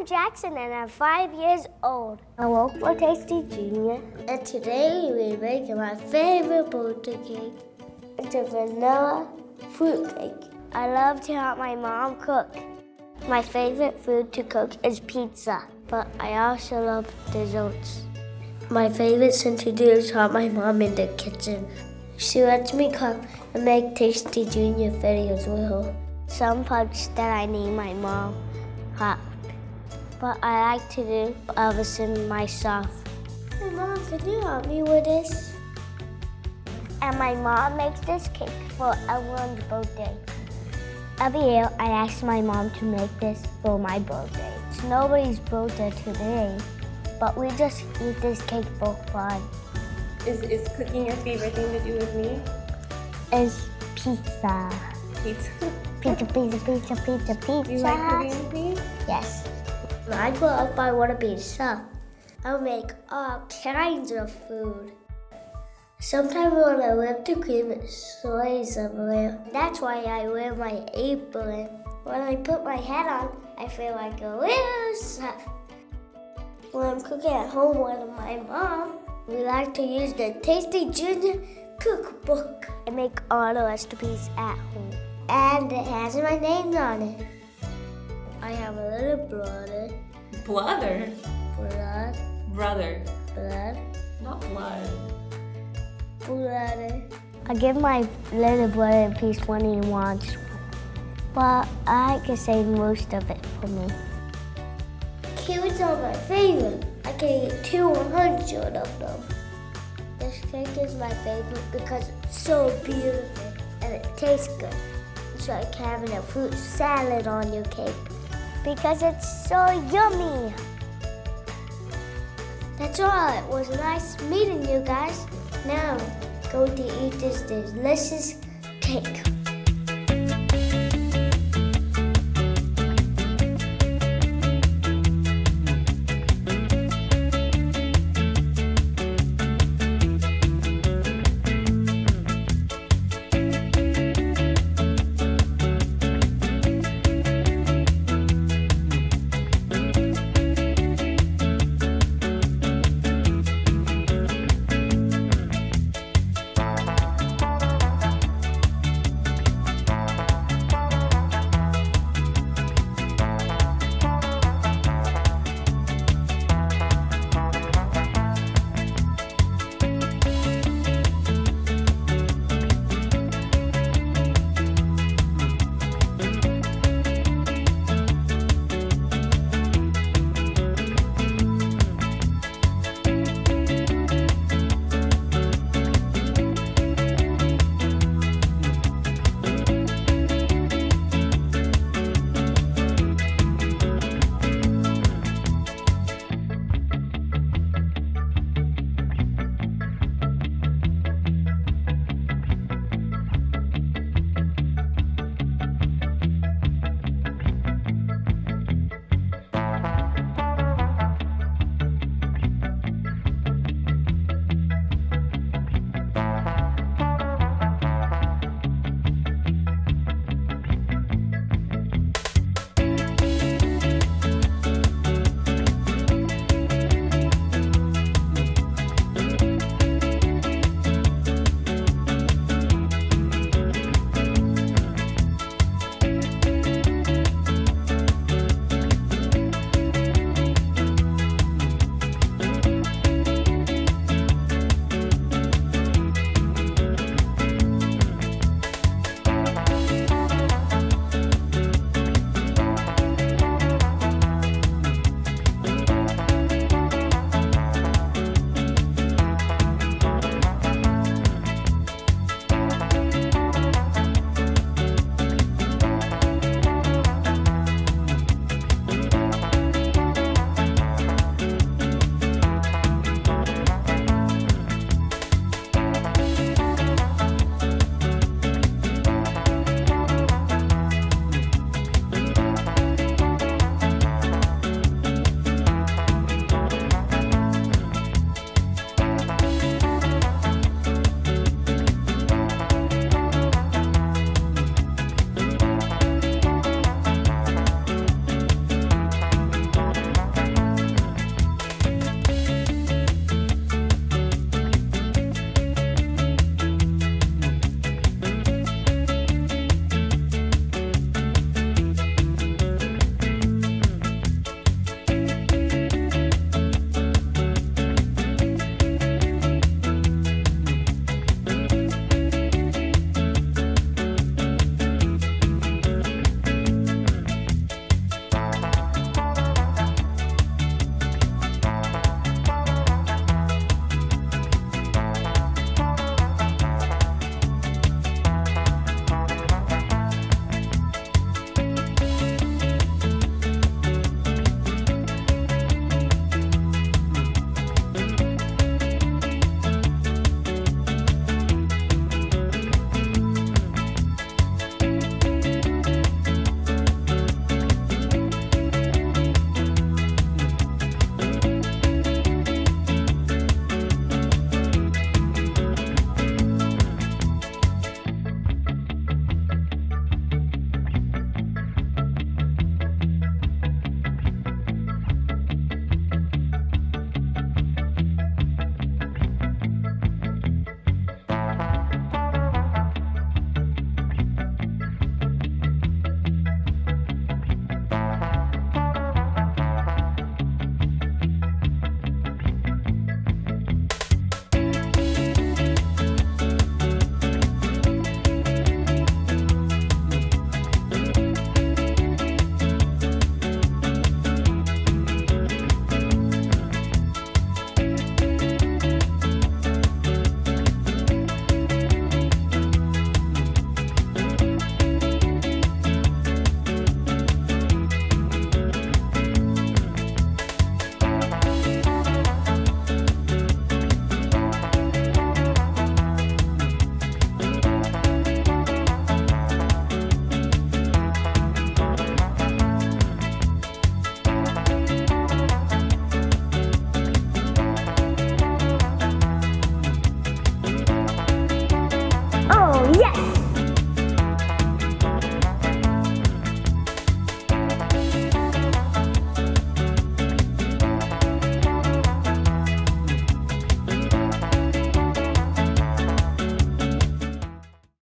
Jackson and I'm 5 years old. I work for Tasty Junior. And today we're making my favorite birthday cake. It's a vanilla fruit cake. I love to help my mom cook. My favorite food to cook is pizza, but I also love desserts. My favorite thing to do is help my mom in the kitchen. She lets me cook and make Tasty Junior videos with her. Some parts that I need my mom help, but I like to do everything myself. Hey Mom, can you help me with this? And my mom makes this cake for everyone's birthday. Every year I ask my mom to make this for my birthday. It's nobody's birthday today, but we just eat this cake for fun. Is cooking your favorite thing to do with me? It's pizza. Pizza. Pizza, pizza, pizza, pizza, pizza. You like cooking with me? Yes. When I grow up, I want to be a chef. I'll make all kinds of food. Sometimes when I whip the cream, it soils everywhere. That's why I wear my apron. When I put my hat on, I feel like a real chef. When I'm cooking at home with my mom, we like to use the Tasty Junior cookbook. I make all the recipes at home. And it has my name on it. I have a little brother. Brother? Blood. Not blood. Brother. I give my little brother a piece when he wants one. But I can save most of it for me. Kiwis are my favorite. I can eat 200 of them. This cake is my favorite because it's so beautiful and it tastes good. It's like having a fruit salad on your cake because it's so yummy. That's all. It was nice meeting you guys. Now, go to eat this delicious cake.